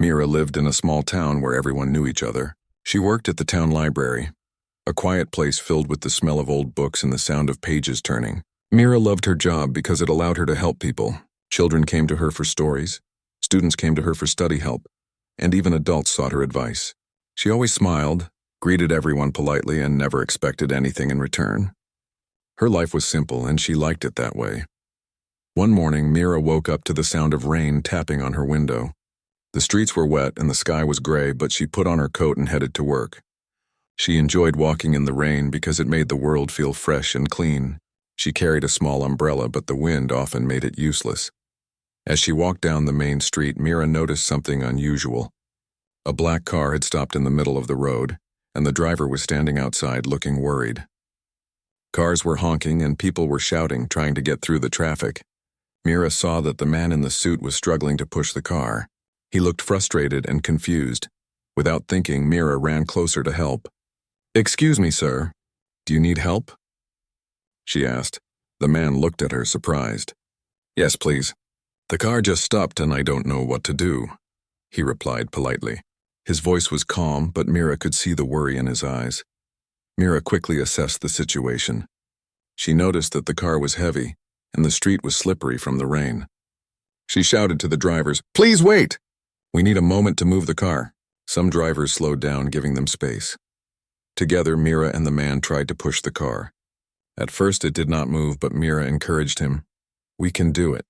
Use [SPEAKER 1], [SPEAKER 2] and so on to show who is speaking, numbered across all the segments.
[SPEAKER 1] Mira lived in a small town where everyone knew each other. She worked at the town library, a quiet place filled with the smell of old books and the sound of pages turning. Mira loved her job because it allowed her to help people. Children came to her for stories, students came to her for study help, and even adults sought her advice. She always smiled, greeted everyone politely, and never expected anything in return. Her life was simple, and she liked it that way. One morning, Mira woke up to the sound of rain tapping on her window. The streets were wet and the sky was gray, but she put on her coat and headed to work. She enjoyed walking in the rain because it made the world feel fresh and clean. She carried a small umbrella, but the wind often made it useless. As she walked down the main street, Mira noticed something unusual. A black car had stopped in the middle of the road, and the driver was standing outside looking worried. Cars were honking and people were shouting, trying to get through the traffic. Mira saw that the man in the suit was struggling to push the car. He looked frustrated and confused. Without thinking, Mira ran closer to help. "Excuse me, sir. Do you need help?" she asked. The man looked at her, surprised. "Yes, please. The car just stopped and I don't know what to do," he replied politely. His voice was calm, but Mira could see the worry in his eyes. Mira quickly assessed the situation. She noticed that the car was heavy and the street was slippery from the rain. She shouted to the drivers, "Please wait! We need a moment to move the car." Some drivers slowed down, giving them space. Together, Mira and the man tried to push the car. At first it did not move, but Mira encouraged him. "We can do it.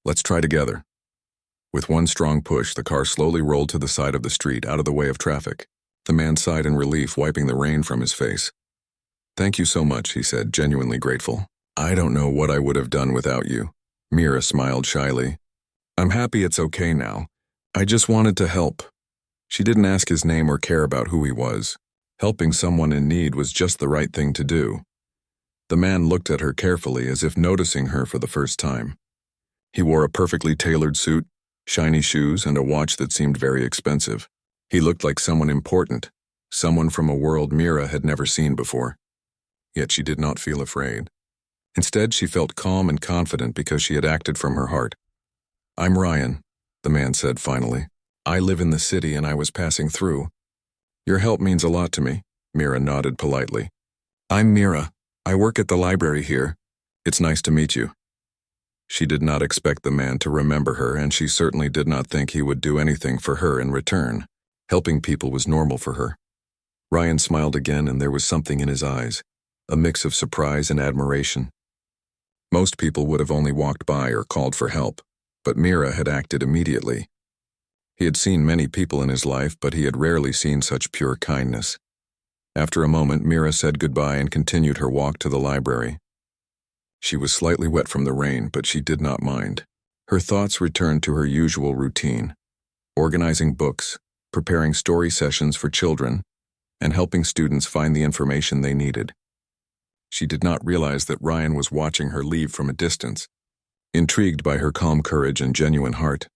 [SPEAKER 1] Let's try together." With one strong push, the car slowly rolled to the side of the street, out of the way of traffic. The man sighed in relief, wiping the rain from his face. "Thank you so much," he said, genuinely grateful. "I don't know what I would have done without you." Mira smiled shyly. "I'm happy it's okay now. I just wanted to help." She didn't ask his name or care about who he was. Helping someone in need was just the right thing to do. The man looked at her carefully, as if noticing her for the first time. He wore a perfectly tailored suit, shiny shoes, and a watch that seemed very expensive. He looked like someone important, someone from a world Mira had never seen before. Yet she did not feel afraid. Instead, she felt calm and confident because she had acted from her heart. "I'm Ryan," the man said finally. "I live in the city and I was passing through." "Your help means a lot to me," Mira nodded politely. "I'm Mira. I work at the library here. It's nice to meet you." She did not expect the man to remember her, and she certainly did not think he would do anything for her in return. Helping people was normal for her. Ryan smiled again, and there was something in his eyes, a mix of surprise and admiration. Most people would have only walked by or called for help, but Mira had acted immediately. He had seen many people in his life, but he had rarely seen such pure kindness. After a moment, Mira said goodbye and continued her walk to the library. She was slightly wet from the rain, but she did not mind. Her thoughts returned to her usual routine, organizing books, preparing story sessions for children, and helping students find the information they needed. She did not realize that Ryan was watching her leave from a distance, intrigued by her calm courage and genuine heart.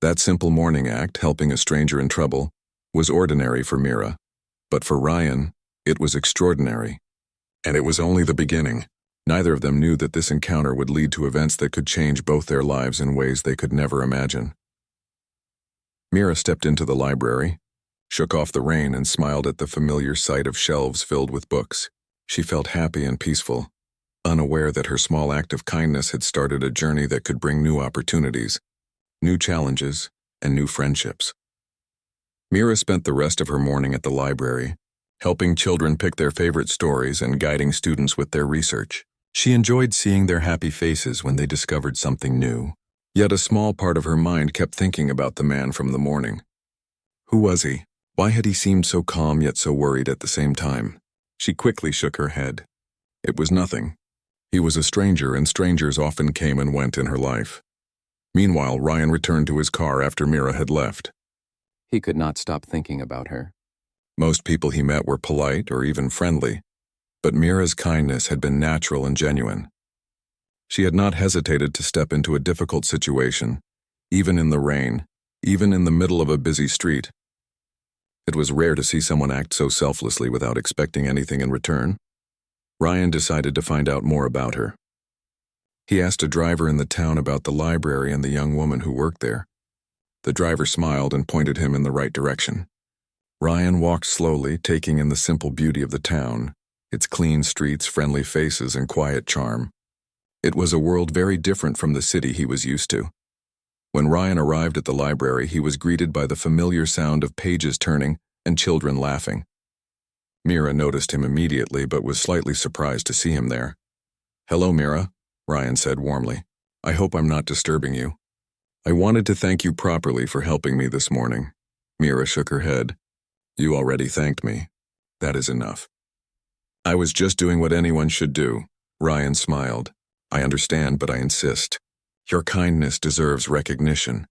[SPEAKER 1] That simple morning act, helping a stranger in trouble, was ordinary for Mira, but for Ryan, it was extraordinary. And it was only the beginning. Neither of them knew that this encounter would lead to events that could change both their lives in ways they could never imagine. Mira stepped into the library, shook off the rain, and smiled at the familiar sight of shelves filled with books. She felt happy and peaceful, unaware that her small act of kindness had started a journey that could bring new opportunities, new challenges, and new friendships. Mira spent the rest of her morning at the library, helping children pick their favorite stories and guiding students with their research. She enjoyed seeing their happy faces when they discovered something new. Yet a small part of her mind kept thinking about the man from the morning. Who was he? Why had he seemed so calm yet so worried at the same time? She quickly shook her head. It was nothing. He was a stranger, and strangers often came and went in her life. Meanwhile, Ryan returned to his car after Mira had left.
[SPEAKER 2] He could not stop thinking about her.
[SPEAKER 1] Most people he met were polite or even friendly, but Mira's kindness had been natural and genuine. She had not hesitated to step into a difficult situation, even in the rain, even in the middle of a busy street. It was rare to see someone act so selflessly without expecting anything in return. Ryan decided to find out more about her. He asked a driver in the town about the library and the young woman who worked there. The driver smiled and pointed him in the right direction. Ryan walked slowly, taking in the simple beauty of the town, its clean streets, friendly faces, and quiet charm. It was a world very different from the city he was used to. When Ryan arrived at the library, he was greeted by the familiar sound of pages turning and children laughing. Mira noticed him immediately but was slightly surprised to see him there. "Hello, Mira," Ryan said warmly. "I hope I'm not disturbing you." "I wanted to thank you properly for helping me this morning." Mira shook her head. "You already thanked me. That is enough." "I was just doing what anyone should do." Ryan smiled. "I understand, but I insist. Your kindness deserves recognition."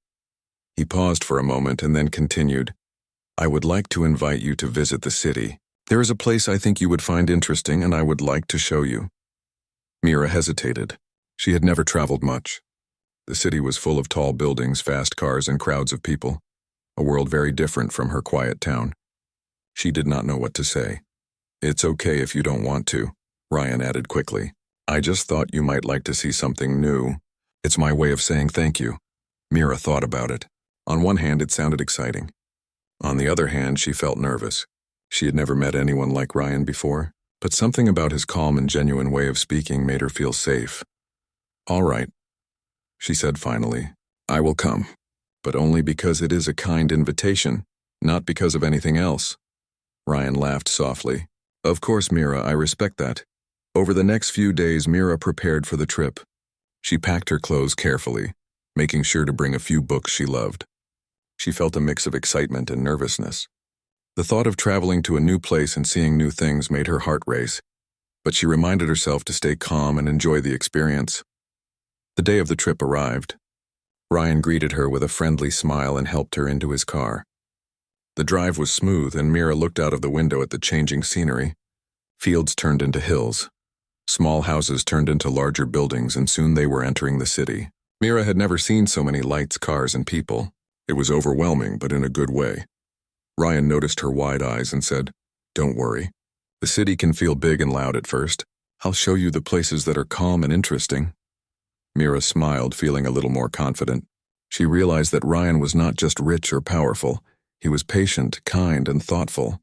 [SPEAKER 1] He paused for a moment and then continued. "I would like to invite you to visit the city. There is a place I think you would find interesting and I would like to show you." Mira hesitated. She had never traveled much. The city was full of tall buildings, fast cars, and crowds of people, a world very different from her quiet town. She did not know what to say. "It's okay if you don't want to," Ryan added quickly. "I just thought you might like to see something new. It's my way of saying thank you." Mira thought about it. On one hand, it sounded exciting. On the other hand, she felt nervous. She had never met anyone like Ryan before, but something about his calm and genuine way of speaking made her feel safe. "All right," she said finally. "I will come, but only because it is a kind invitation, not because of anything else." Ryan laughed softly. "Of course, Mira, I respect that." Over the next few days, Mira prepared for the trip. She packed her clothes carefully, making sure to bring a few books she loved. She felt a mix of excitement and nervousness. The thought of traveling to a new place and seeing new things made her heart race, but she reminded herself to stay calm and enjoy the experience. The day of the trip arrived. Ryan greeted her with a friendly smile and helped her into his car. The drive was smooth, and Mira looked out of the window at the changing scenery. Fields turned into hills. Small houses turned into larger buildings, and soon they were entering the city. Mira had never seen so many lights, cars, and people. It was overwhelming, but in a good way. Ryan noticed her wide eyes and said, "Don't worry. The city can feel big and loud at first. I'll show you the places that are calm and interesting." Mira smiled, feeling a little more confident. She realized that Ryan was not just rich or powerful. He was patient, kind, and thoughtful.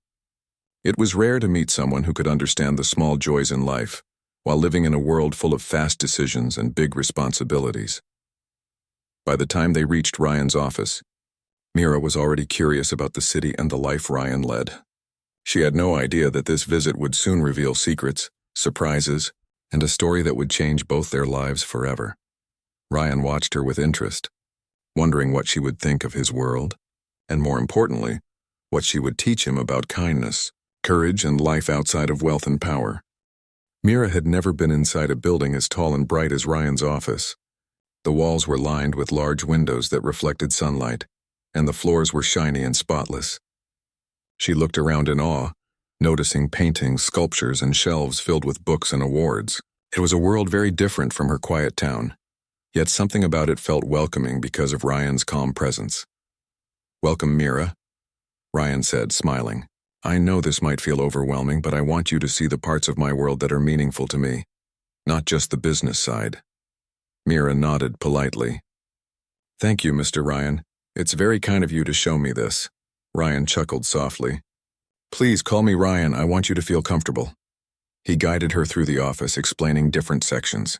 [SPEAKER 1] It was rare to meet someone who could understand the small joys in life, while living in a world full of fast decisions and big responsibilities. By the time they reached Ryan's office, Mira was already curious about the city and the life Ryan led. She had no idea that this visit would soon reveal secrets, surprises, and a story that would change both their lives forever. Ryan watched her with interest, wondering what she would think of his world, and more importantly, what she would teach him about kindness, courage, and life outside of wealth and power. Mira had never been inside a building as tall and bright as Ryan's office. The walls were lined with large windows that reflected sunlight, and the floors were shiny and spotless. She looked around in awe, noticing paintings, sculptures, and shelves filled with books and awards. It was a world very different from her quiet town, yet something about it felt welcoming because of Ryan's calm presence. "Welcome, Mira," Ryan said, smiling. "I know this might feel overwhelming, but I want you to see the parts of my world that are meaningful to me, not just the business side." Mira nodded politely. "Thank you, Mr. Ryan. It's very kind of you to show me this." Ryan chuckled softly. "Please call me Ryan. I want you to feel comfortable." He guided her through the office, explaining different sections.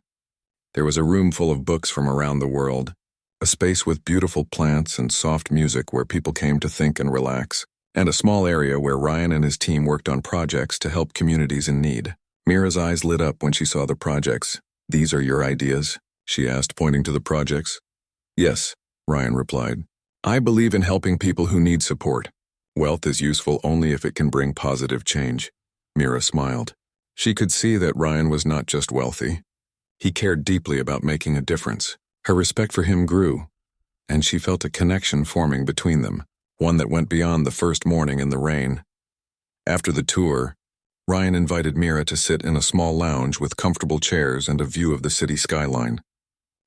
[SPEAKER 1] There was a room full of books from around the world, a space with beautiful plants and soft music where people came to think and relax, and a small area where Ryan and his team worked on projects to help communities in need. Mira's eyes lit up when she saw the projects. "These are your ideas?" she asked, pointing to the projects. "Yes," Ryan replied. "I believe in helping people who need support. Wealth is useful only if it can bring positive change." Mira smiled. She could see that Ryan was not just wealthy. He cared deeply about making a difference. Her respect for him grew, and she felt a connection forming between them, one that went beyond the first morning in the rain. After the tour, Ryan invited Mira to sit in a small lounge with comfortable chairs and a view of the city skyline.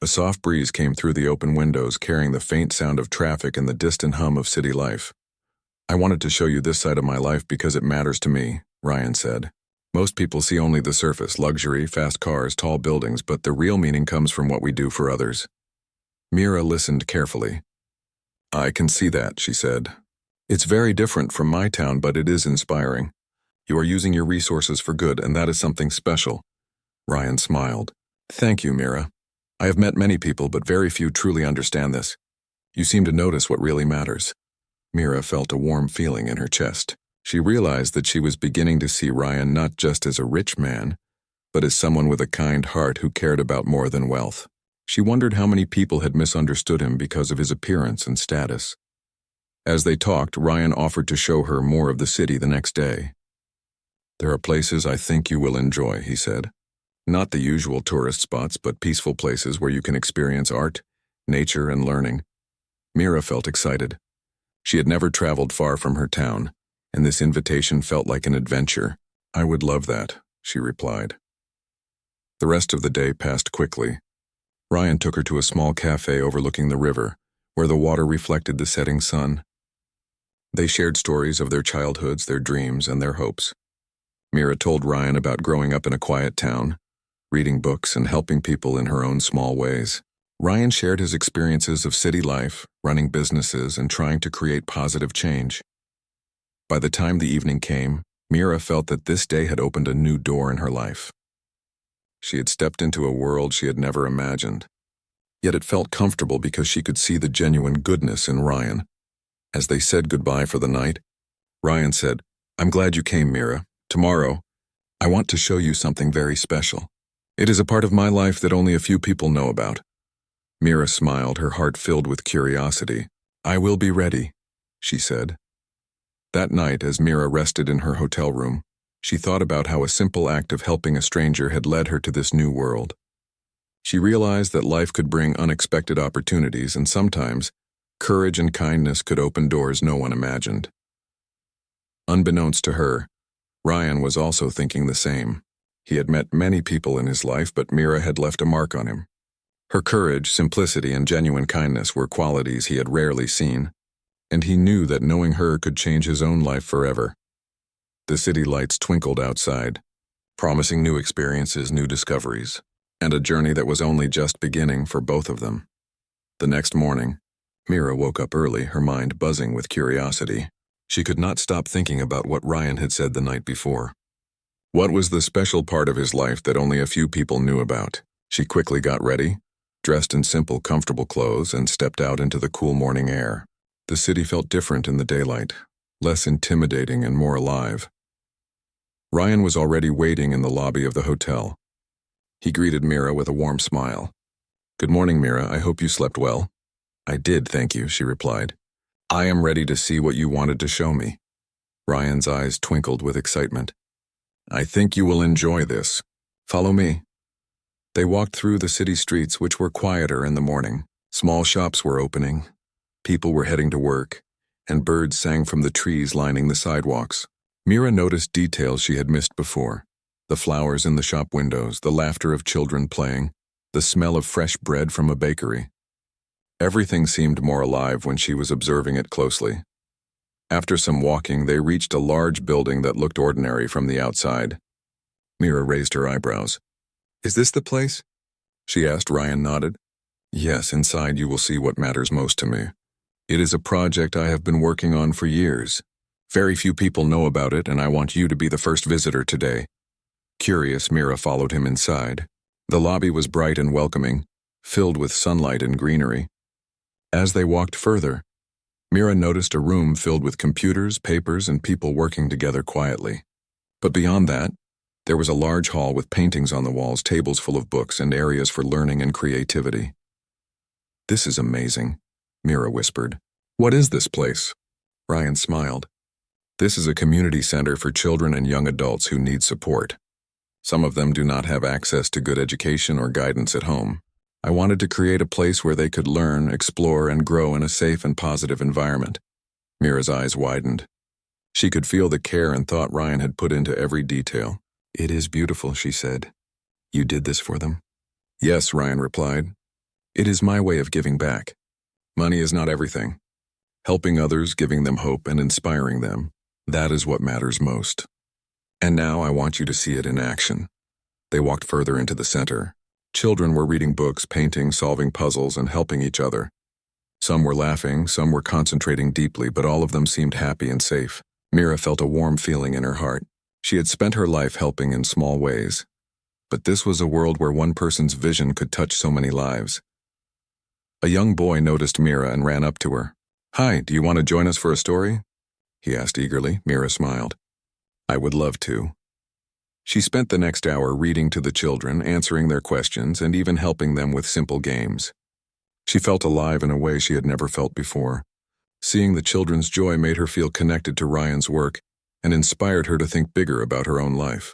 [SPEAKER 1] A soft breeze came through the open windows, carrying the faint sound of traffic and the distant hum of city life. "I wanted to show you this side of my life because it matters to me," Ryan said. "Most people see only the surface, luxury, fast cars, tall buildings, but the real meaning comes from what we do for others." Mira listened carefully. I can see that, she said. It's very different from my town, but it is inspiring. You are using your resources for good, and that is something special. Ryan smiled. Thank you, Mira. I have met many people, but very few truly understand this. You seem to notice what really matters. Mira felt a warm feeling in her chest. She realized that she was beginning to see Ryan not just as a rich man, but as someone with a kind heart who cared about more than wealth. She wondered how many people had misunderstood him because of his appearance and status. As they talked, Ryan offered to show her more of the city the next day. There are places I think you will enjoy, he said. Not the usual tourist spots, but peaceful places where you can experience art, nature, and learning. Mira felt excited. She had never traveled far from her town, and this invitation felt like an adventure. I would love that, she replied. The rest of the day passed quickly. Ryan took her to a small cafe overlooking the river, where the water reflected the setting sun. They shared stories of their childhoods, their dreams, and their hopes. Mira told Ryan about growing up in a quiet town, reading books, and helping people in her own small ways. Ryan shared his experiences of city life, running businesses, and trying to create positive change. By the time the evening came, Mira felt that this day had opened a new door in her life. She had stepped into a world she had never imagined. Yet it felt comfortable because she could see the genuine goodness in Ryan. As they said goodbye for the night, Ryan said, I'm glad you came, Mira. Tomorrow, I want to show you something very special. It is a part of my life that only a few people know about. Mira smiled, her heart filled with curiosity. I will be ready, she said. That night, as Mira rested in her hotel room, she thought about how a simple act of helping a stranger had led her to this new world. She realized that life could bring unexpected opportunities, and sometimes, courage and kindness could open doors no one imagined. Unbeknownst to her, Ryan was also thinking the same. He had met many people in his life, but Mira had left a mark on him. Her courage, simplicity, and genuine kindness were qualities he had rarely seen, and he knew that knowing her could change his own life forever. The city lights twinkled outside, promising new experiences, new discoveries, and a journey that was only just beginning for both of them. The next morning, Mira woke up early, her mind buzzing with curiosity. She could not stop thinking about what Ryan had said the night before. What was the special part of his life that only a few people knew about? She quickly got ready, dressed in simple, comfortable clothes, and stepped out into the cool morning air. The city felt different in the daylight, less intimidating and more alive. Ryan was already waiting in the lobby of the hotel. He greeted Mira with a warm smile. Good morning, Mira. I hope you slept well. I did, thank you, she replied. I am ready to see what you wanted to show me. Ryan's eyes twinkled with excitement. I think you will enjoy this. Follow me. They walked through the city streets, which were quieter in the morning. Small shops were opening, people were heading to work, and birds sang from the trees lining the sidewalks. Mira noticed details she had missed before. The flowers in the shop windows, the laughter of children playing, the smell of fresh bread from a bakery. Everything seemed more alive when she was observing it closely. After some walking, they reached a large building that looked ordinary from the outside. Mira raised her eyebrows. Is this the place? She asked. Ryan nodded. Yes, inside you will see what matters most to me. It is a project I have been working on for years. Very few people know about it, and I want you to be the first visitor today. Curious, Mira followed him inside. The lobby was bright and welcoming, filled with sunlight and greenery. As they walked further, Mira noticed a room filled with computers, papers, and people working together quietly. But beyond that, there was a large hall with paintings on the walls, tables full of books, and areas for learning and creativity. This is amazing, Mira whispered. What is this place? Ryan smiled. This is a community center for children and young adults who need support. Some of them do not have access to good education or guidance at home. I wanted to create a place where they could learn, explore, and grow in a safe and positive environment. Mira's eyes widened. She could feel the care and thought Ryan had put into every detail. It is beautiful, she said. You did this for them? Yes, Ryan replied. It is my way of giving back. Money is not everything. Helping others, giving them hope, and inspiring them, that is what matters most. And now I want you to see it in action. They walked further into the center. Children were reading books, painting, solving puzzles, and helping each other. Some were laughing, some were concentrating deeply, but all of them seemed happy and safe. Mira felt a warm feeling in her heart. She had spent her life helping in small ways. But this was a world where one person's vision could touch so many lives. A young boy noticed Mira and ran up to her. "Hi, do you want to join us for a story?" he asked eagerly. Mira smiled. "I would love to." She spent the next hour reading to the children, answering their questions, and even helping them with simple games. She felt alive in a way she had never felt before. Seeing the children's joy made her feel connected to Ryan's work and inspired her to think bigger about her own life.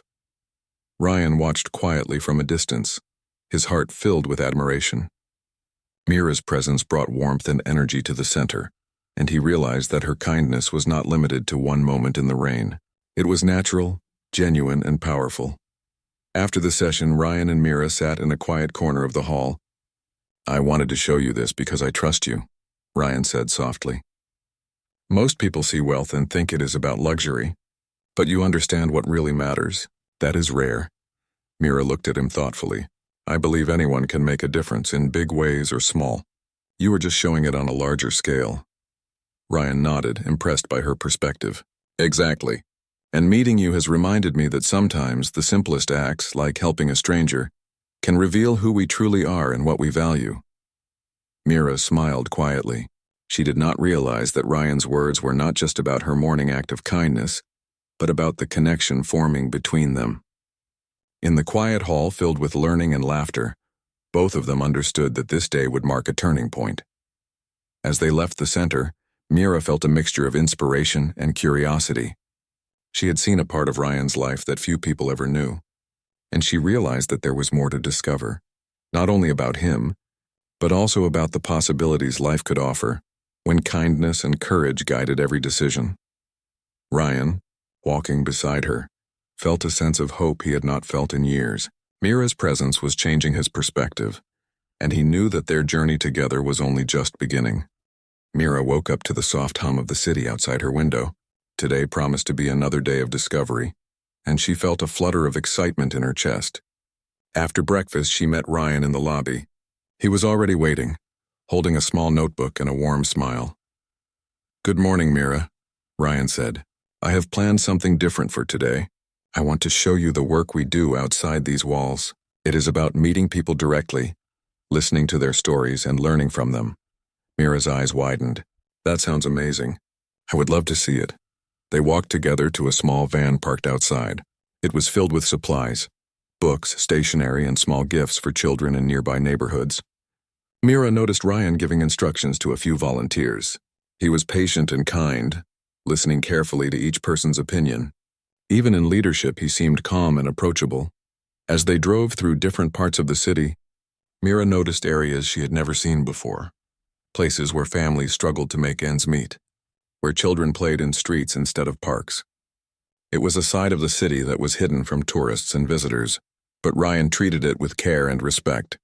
[SPEAKER 1] Ryan watched quietly from a distance, his heart filled with admiration. Mira's presence brought warmth and energy to the center, and he realized that her kindness was not limited to one moment in the rain. It was natural, genuine, and powerful. After the session, Ryan and Mira sat in a quiet corner of the hall. "I wanted to show you this because I trust you," Ryan said softly. "Most people see wealth and think it is about luxury, but you understand what really matters. That is rare." Mira looked at him thoughtfully. "I believe anyone can make a difference in big ways or small. You are just showing it on a larger scale." Ryan nodded, impressed by her perspective. "Exactly. And meeting you has reminded me that sometimes the simplest acts, like helping a stranger, can reveal who we truly are and what we value." Mira smiled quietly. She did not realize that Ryan's words were not just about her morning act of kindness, but about the connection forming between them. In the quiet hall filled with learning and laughter, both of them understood that this day would mark a turning point. As they left the center, Mira felt a mixture of inspiration and curiosity. She had seen a part of Ryan's life that few people ever knew, and she realized that there was more to discover, not only about him, but also about the possibilities life could offer when kindness and courage guided every decision. Ryan, walking beside her, felt a sense of hope he had not felt in years. Mira's presence was changing his perspective, and he knew that their journey together was only just beginning. Mira woke up to the soft hum of the city outside her window. Today promised to be another day of discovery, and she felt a flutter of excitement in her chest. After breakfast, she met Ryan in the lobby. He was already waiting, holding a small notebook and a warm smile. "Good morning, Mira," Ryan said. "I have planned something different for today. I want to show you the work we do outside these walls. It is about meeting people directly, listening to their stories, and learning from them." Mira's eyes widened. "That sounds amazing. I would love to see it." They walked together to a small van parked outside. It was filled with supplies, books, stationery, and small gifts for children in nearby neighborhoods. Mira noticed Ryan giving instructions to a few volunteers. He was patient and kind, listening carefully to each person's opinion. Even in leadership, he seemed calm and approachable. As they drove through different parts of the city, Mira noticed areas she had never seen before, places where families struggled to make ends meet, where children played in streets instead of parks. It was a side of the city that was hidden from tourists and visitors, but Ryan treated it with care and respect.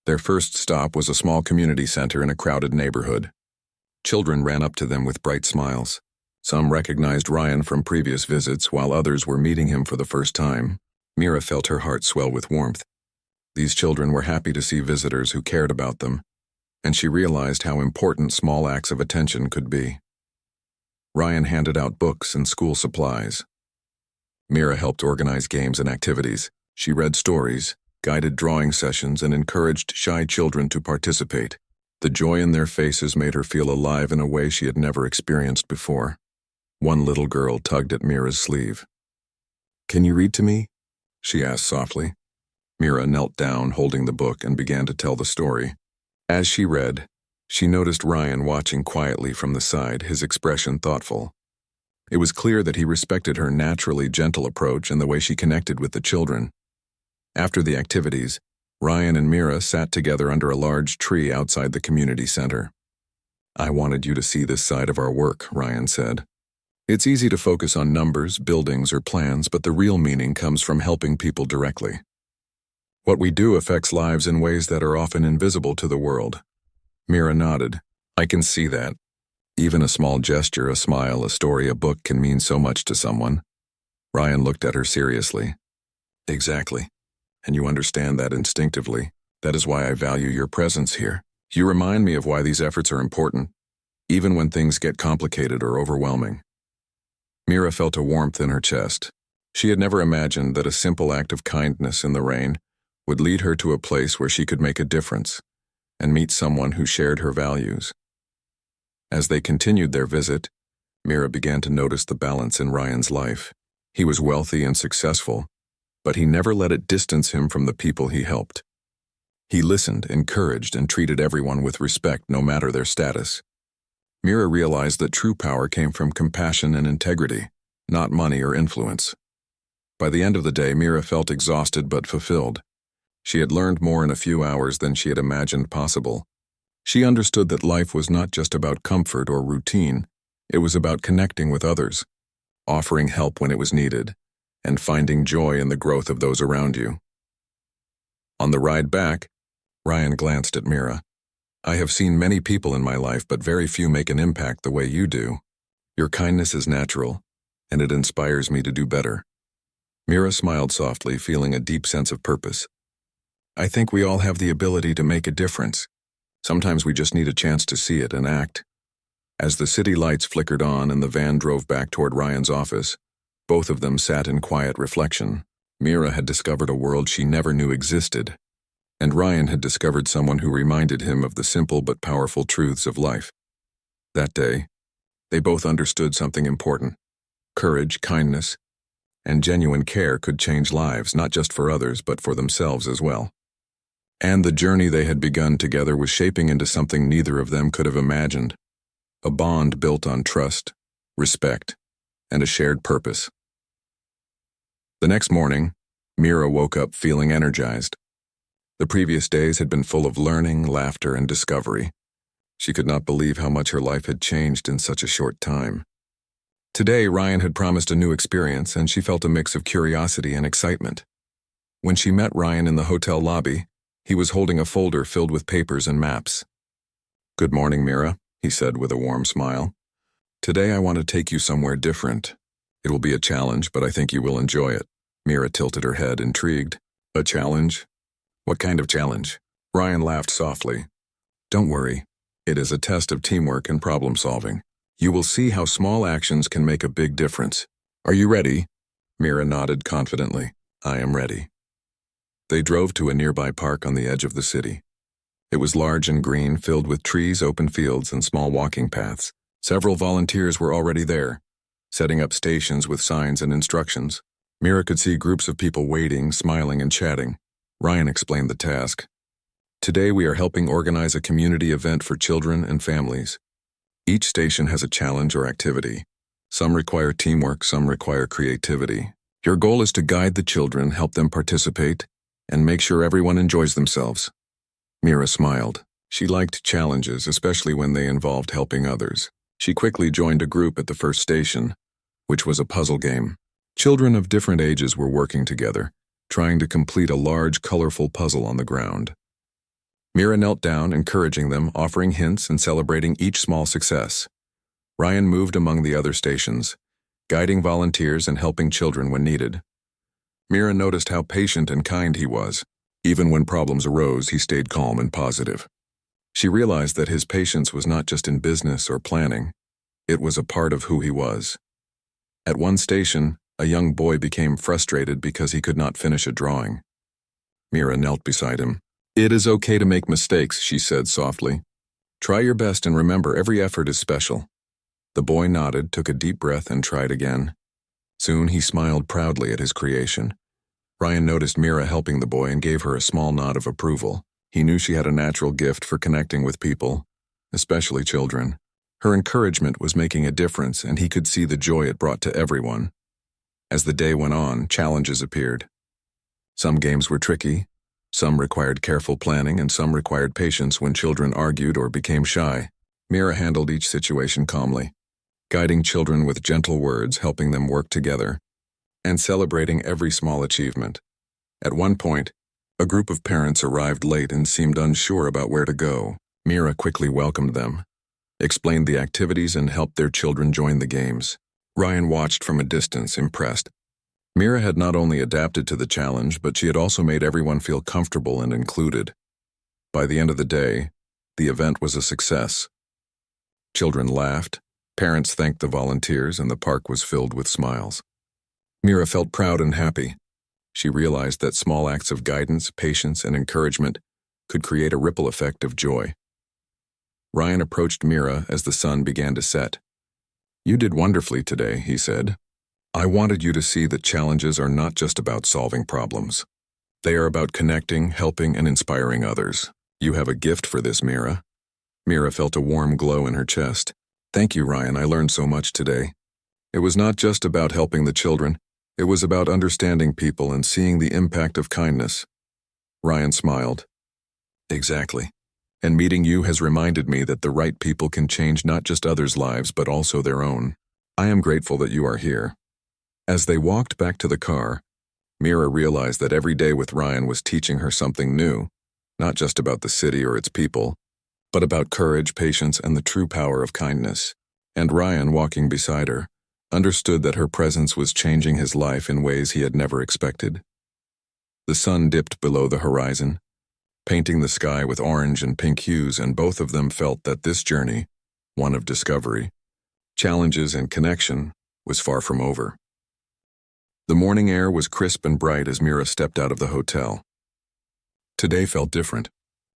[SPEAKER 1] Their first stop was a small community center in a crowded neighborhood. Children ran up to them with bright smiles. Some recognized Ryan from previous visits, while others were meeting him for the first time. Mira felt her heart swell with warmth. These children were happy to see visitors who cared about them, and she realized how important small acts of attention could be. Ryan handed out books and school supplies. Mira helped organize games and activities. She read stories, guided drawing sessions, and encouraged shy children to participate. The joy in their faces made her feel alive in a way she had never experienced before. One little girl tugged at Mira's sleeve. "Can you read to me?" she asked softly. Mira knelt down, holding the book, and began to tell the story. As she read, she noticed Ryan watching quietly from the side, his expression thoughtful. It was clear that he respected her naturally gentle approach and the way she connected with the children. After the activities, Ryan and Mira sat together under a large tree outside the community center. "I wanted you to see this side of our work," Ryan said. "It's easy to focus on numbers, buildings, or plans, but the real meaning comes from helping people directly. What we do affects lives in ways that are often invisible to the world." Mira nodded. "I can see that. Even a small gesture, a smile, a story, a book can mean so much to someone." Ryan looked at her seriously. "Exactly. And you understand that instinctively. That is why I value your presence here." You remind me of why these efforts are important, even when things get complicated or overwhelming. Mira felt a warmth in her chest. She had never imagined that a simple act of kindness in the rain would lead her to a place where she could make a difference and meet someone who shared her values. As they continued their visit, Mira began to notice the balance in Ryan's life. He was wealthy and successful, but he never let it distance him from the people he helped. He listened, encouraged, and treated everyone with respect no matter their status. Mira realized that true power came from compassion and integrity, not money or influence. By the end of the day, Mira felt exhausted but fulfilled. She had learned more in a few hours than she had imagined possible. She understood that life was not just about comfort or routine, it was about connecting with others, offering help when it was needed, and finding joy in the growth of those around you. On the ride back, Ryan glanced at Mira. I have seen many people in my life, but very few make an impact the way you do. Your kindness is natural, and it inspires me to do better. Mira smiled softly, feeling a deep sense of purpose. I think we all have the ability to make a difference. Sometimes we just need a chance to see it and act. As the city lights flickered on and the van drove back toward Ryan's office, both of them sat in quiet reflection. Mira had discovered a world she never knew existed, and Ryan had discovered someone who reminded him of the simple but powerful truths of life. That day, they both understood something important. Courage, kindness, and genuine care could change lives, not just for others, but for themselves as well. And the journey they had begun together was shaping into something neither of them could have imagined. A bond built on trust, respect, and a shared purpose. The next morning, Mira woke up feeling energized. The previous days had been full of learning, laughter, and discovery. She could not believe how much her life had changed in such a short time. Today, Ryan had promised a new experience, and she felt a mix of curiosity and excitement. When she met Ryan in the hotel lobby, he was holding a folder filled with papers and maps. Good morning, Mira, he said with a warm smile. Today I want to take you somewhere different. It will be a challenge, but I think you will enjoy it. Mira tilted her head, intrigued. A challenge? What kind of challenge? Ryan laughed softly. Don't worry. It is a test of teamwork and problem solving. You will see how small actions can make a big difference. Are you ready? Mira nodded confidently. I am ready. They drove to a nearby park on the edge of the city. It was large and green, filled with trees, open fields, and small walking paths. Several volunteers were already there, setting up stations with signs and instructions. Mira could see groups of people waiting, smiling, and chatting. Ryan explained the task. Today we are helping organize a community event for children and families. Each station has a challenge or activity. Some require teamwork, some require creativity. Your goal is to guide the children, help them participate, and make sure everyone enjoys themselves. Mira smiled. She liked challenges, especially when they involved helping others. She quickly joined a group at the first station, which was a puzzle game. Children of different ages were working together, trying to complete a large, colorful puzzle on the ground. Mira knelt down, encouraging them, offering hints and celebrating each small success. Ryan moved among the other stations, guiding volunteers and helping children when needed. Mira noticed how patient and kind he was. Even when problems arose, he stayed calm and positive. She realized that his patience was not just in business or planning. It was a part of who he was. At one station, a young boy became frustrated because he could not finish a drawing. Mira knelt beside him. It is okay to make mistakes, she said softly. Try your best and remember, every effort is special. The boy nodded, took a deep breath, and tried again. Soon he smiled proudly at his creation. Ryan noticed Mira helping the boy and gave her a small nod of approval. He knew she had a natural gift for connecting with people, especially children. Her encouragement was making a difference, and he could see the joy it brought to everyone. As the day went on, challenges appeared. Some games were tricky, some required careful planning, and some required patience when children argued or became shy. Mira handled each situation calmly, guiding children with gentle words, helping them work together, and celebrating every small achievement. At one point, a group of parents arrived late and seemed unsure about where to go. Mira quickly welcomed them, explained the activities, and helped their children join the games. Ryan watched from a distance, impressed. Mira had not only adapted to the challenge, but she had also made everyone feel comfortable and included. By the end of the day, The event was a success. Children laughed, parents thanked the volunteers, and the park was filled with smiles. Mira felt proud and happy. She realized that small acts of guidance, patience, and encouragement could create a ripple effect of joy. Ryan approached Mira as the sun began to set. "You did wonderfully today," he said. "I wanted you to see that challenges are not just about solving problems. They are about connecting, helping, and inspiring others. You have a gift for this, Mira." Mira felt a warm glow in her chest. "Thank you, Ryan. I learned so much today." It was not just about helping the children. It was about understanding people and seeing the impact of kindness. Ryan smiled. "Exactly. And meeting you has reminded me that the right people can change not just others' lives but also their own. I am grateful that you are here." As they walked back to the car, Mira realized that every day with Ryan was teaching her something new, not just about the city or its people, but about courage, patience, and the true power of kindness. And Ryan, walking beside her, understood that her presence was changing his life in ways he had never expected. The sun dipped below the horizon, painting the sky with orange and pink hues, and both of them felt that this journey, one of discovery, challenges, and connection, was far from over. The morning air was crisp and bright as Mira stepped out of the hotel. Today felt different.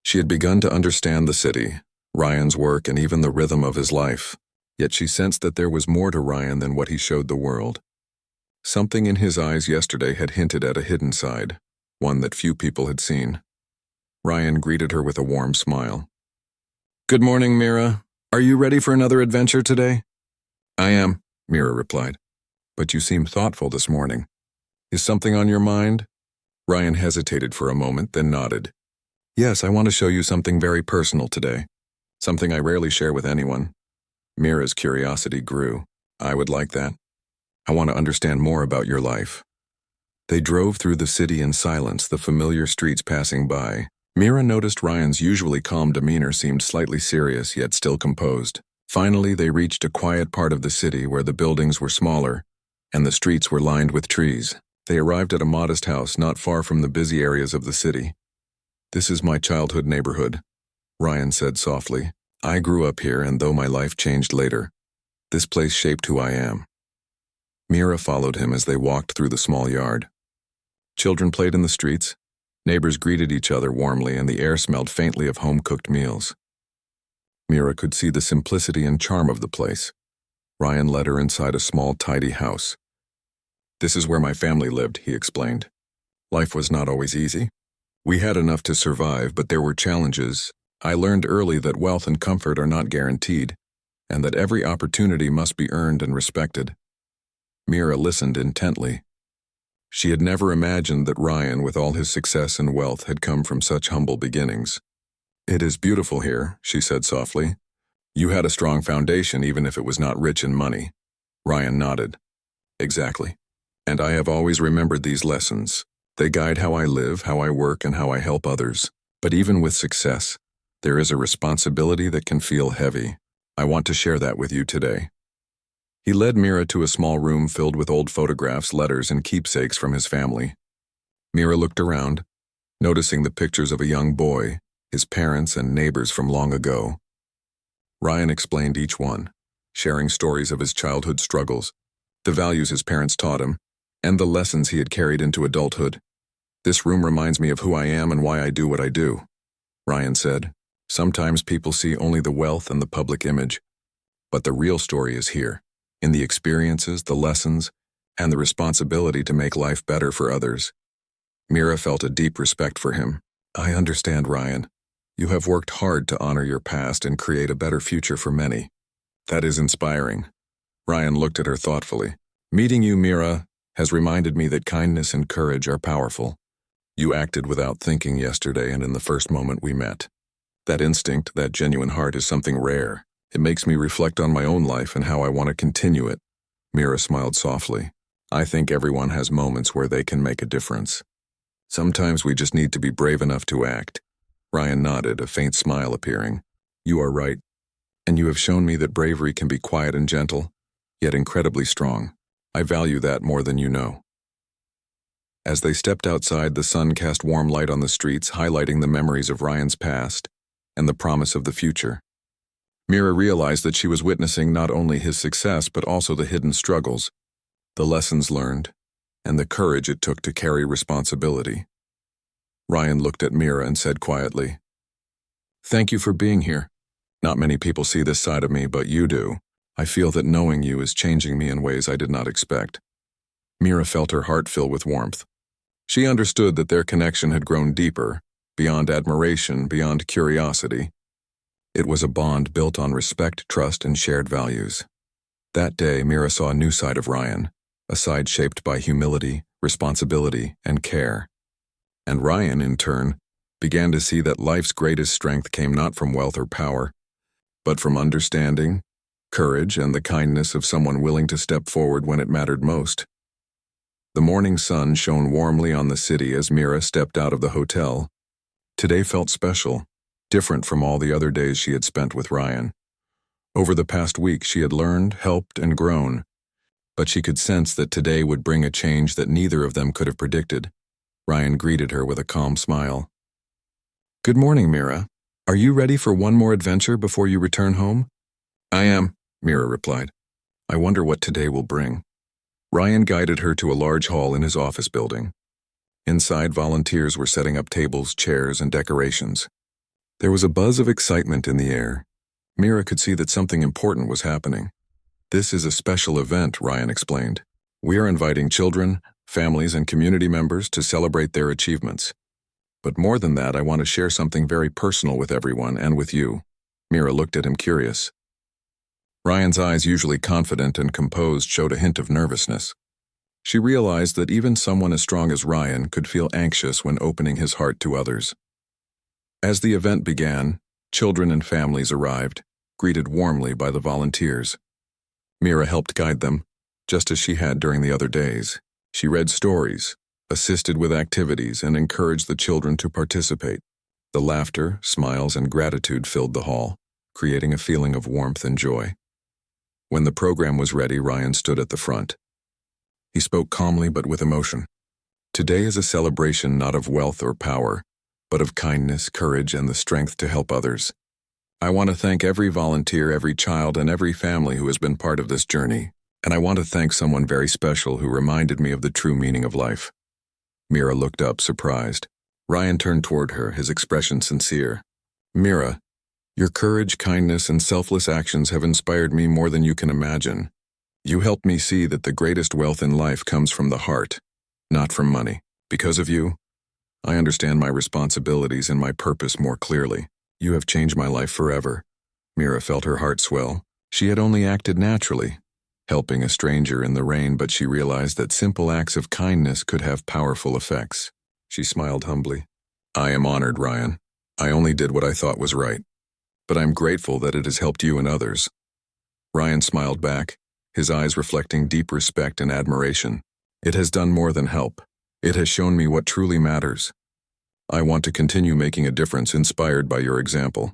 [SPEAKER 1] She had begun to understand the city, Ryan's work, and even the rhythm of his life, yet she sensed that there was more to Ryan than what he showed the world. Something in his eyes yesterday had hinted at a hidden side, one that few people had seen. Ryan greeted her with a warm smile. "Good morning, Mira. Are you ready for another adventure today?" "I am," Mira replied. "But you seem thoughtful this morning. Is something on your mind?" Ryan hesitated for a moment, then nodded. "Yes, I want to show you something very personal today. Something I rarely share with anyone." Mira's curiosity grew. "I would like that. I want to understand more about your life." They drove through the city in silence, the familiar streets passing by. Mira noticed Ryan's usually calm demeanor seemed slightly serious, yet still composed. Finally, they reached a quiet part of the city where the buildings were smaller and the streets were lined with trees. They arrived at a modest house not far from the busy areas of the city. "This is my childhood neighborhood," Ryan said softly. "I grew up here, and though my life changed later, this place shaped who I am." Mira followed him as they walked through the small yard. Children played in the streets. Neighbors greeted each other warmly, and the air smelled faintly of home-cooked meals. Mira could see the simplicity and charm of the place. Ryan led her inside a small, tidy house. "This is where my family lived," he explained. "Life was not always easy. We had enough to survive, but there were challenges. I learned early that wealth and comfort are not guaranteed, and that every opportunity must be earned and respected." Mira listened intently. She had never imagined that Ryan, with all his success and wealth, had come from such humble beginnings. "It is beautiful here," she said softly. "You had a strong foundation, even if it was not rich in money." Ryan nodded. "Exactly. And I have always remembered these lessons. They guide how I live, how I work, and how I help others. But even with success, there is a responsibility that can feel heavy. I want to share that with you today." He led Mira to a small room filled with old photographs, letters, and keepsakes from his family. Mira looked around, noticing the pictures of a young boy, his parents, and neighbors from long ago. Ryan explained each one, sharing stories of his childhood struggles, the values his parents taught him, and the lessons he had carried into adulthood. "This room reminds me of who I am and why I do what I do," Ryan said. "Sometimes people see only the wealth and the public image, but the real story is here, in the experiences, the lessons, and the responsibility to make life better for others." Mira felt a deep respect for him. "I understand, Ryan. You have worked hard to honor your past and create a better future for many. That is inspiring." Ryan looked at her thoughtfully. "Meeting you, Mira, has reminded me that kindness and courage are powerful. You acted without thinking yesterday and in the first moment we met. That instinct, that genuine heart is something rare. It makes me reflect on my own life and how I want to continue it." Mira smiled softly. "I think everyone has moments where they can make a difference. Sometimes we just need to be brave enough to act." Ryan nodded, a faint smile appearing. "You are right. And you have shown me that bravery can be quiet and gentle, yet incredibly strong. I value that more than you know." As they stepped outside, the sun cast warm light on the streets, highlighting the memories of Ryan's past. and the promise of the future. Mira realized that she was witnessing not only his success but also the hidden struggles, the lessons learned, and the courage it took to carry responsibility. Ryan looked at Mira and said quietly, "Thank you for being here. Not many people see this side of me, but you do. I feel that knowing you is changing me in ways I did not expect." Mira felt her heart fill with warmth. She understood that their connection had grown deeper, beyond admiration, beyond curiosity. It was a bond built on respect, trust, and shared values. That day, Mira saw a new side of Ryan, a side shaped by humility, responsibility, and care. And Ryan, in turn, began to see that life's greatest strength came not from wealth or power, but from understanding, courage, and the kindness of someone willing to step forward when it mattered most. The morning sun shone warmly on the city as Mira stepped out of the hotel. Today felt special, different from all the other days she had spent with Ryan. Over the past week, she had learned, helped, and grown, but she could sense that today would bring a change that neither of them could have predicted. Ryan greeted her with a calm smile. "Good morning, Mira. Are you ready for one more adventure before you return home?" "I am," Mira replied. "I wonder what today will bring." Ryan guided her to a large hall in his office building. Inside, volunteers were setting up tables, chairs, and decorations. There was a buzz of excitement in the air. Mira could see that something important was happening. "This is a special event," Ryan explained. "We are inviting children, families, and community members to celebrate their achievements. But more than that, I want to share something very personal with everyone and with you." Mira looked at him curious. Ryan's eyes, usually confident and composed, showed a hint of nervousness. She realized that even someone as strong as Ryan could feel anxious when opening his heart to others. As the event began, children and families arrived, greeted warmly by the volunteers. Mira helped guide them, just as she had during the other days. She read stories, assisted with activities, and encouraged the children to participate. The laughter, smiles, and gratitude filled the hall, creating a feeling of warmth and joy. When the program was ready, Ryan stood at the front. He spoke calmly but with emotion. "Today is a celebration not of wealth or power, but of kindness, courage, and the strength to help others. I want to thank every volunteer, every child, and every family who has been part of this journey. And I want to thank someone very special who reminded me of the true meaning of life." Mira looked up, surprised. Ryan turned toward her, his expression sincere. "Mira, your courage, kindness, and selfless actions have inspired me more than you can imagine. You helped me see that the greatest wealth in life comes from the heart, not from money. Because of you, I understand my responsibilities and my purpose more clearly. You have changed my life forever." Mira felt her heart swell. She had only acted naturally, helping a stranger in the rain, but she realized that simple acts of kindness could have powerful effects. She smiled humbly. "I am honored, Ryan. I only did what I thought was right. But I'm grateful that it has helped you and others." Ryan smiled back, his eyes reflecting deep respect and admiration. "It has done more than help. It has shown me what truly matters. I want to continue making a difference inspired by your example."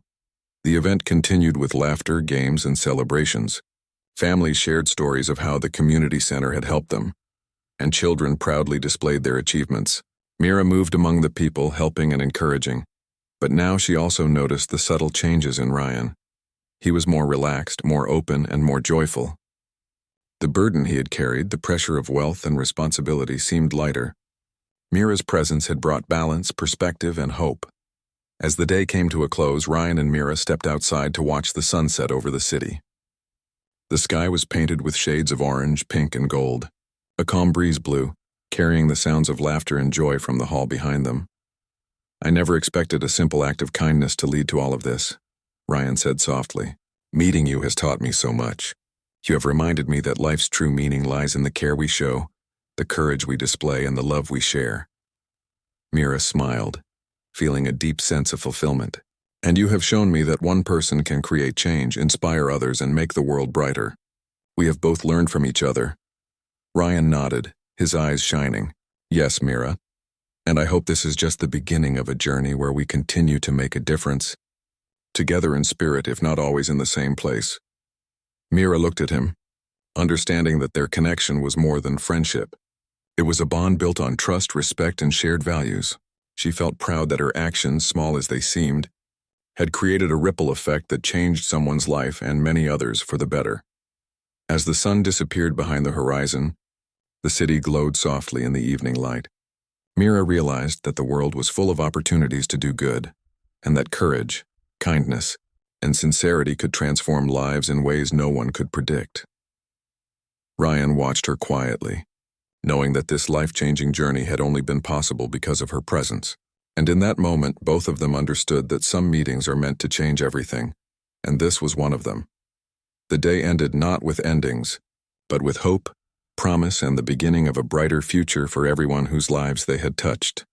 [SPEAKER 1] The event continued with laughter, games, and celebrations. Families shared stories of how the community center had helped them, and children proudly displayed their achievements. Mira moved among the people, helping and encouraging. But now she also noticed the subtle changes in Ryan. He was more relaxed, more open, and more joyful. The burden he had carried, the pressure of wealth and responsibility, seemed lighter. Mira's presence had brought balance, perspective, and hope. As the day came to a close, Ryan and Mira stepped outside to watch the sunset over the city. The sky was painted with shades of orange, pink, and gold. A calm breeze blew, carrying the sounds of laughter and joy from the hall behind them. "I never expected a simple act of kindness to lead to all of this," Ryan said softly. "Meeting you has taught me so much. You have reminded me that life's true meaning lies in the care we show, the courage we display, and the love we share." Mira smiled, feeling a deep sense of fulfillment. "And you have shown me that one person can create change, inspire others, and make the world brighter. We have both learned from each other." Ryan nodded, his eyes shining. "Yes, Mira. And I hope this is just the beginning of a journey where we continue to make a difference. Together in spirit, if not always in the same place." Mira looked at him, understanding that their connection was more than friendship. It was a bond built on trust, respect, and shared values. She felt proud that her actions, small as they seemed, had created a ripple effect that changed someone's life and many others for the better. As the sun disappeared behind the horizon, the city glowed softly in the evening light. Mira realized that the world was full of opportunities to do good, and that courage, kindness, and sincerity could transform lives in ways no one could predict. Ryan watched her quietly, knowing that this life-changing journey had only been possible because of her presence. And in that moment, both of them understood that some meetings are meant to change everything, and this was one of them. The day ended not with endings, but with hope, promise, and the beginning of a brighter future for everyone whose lives they had touched.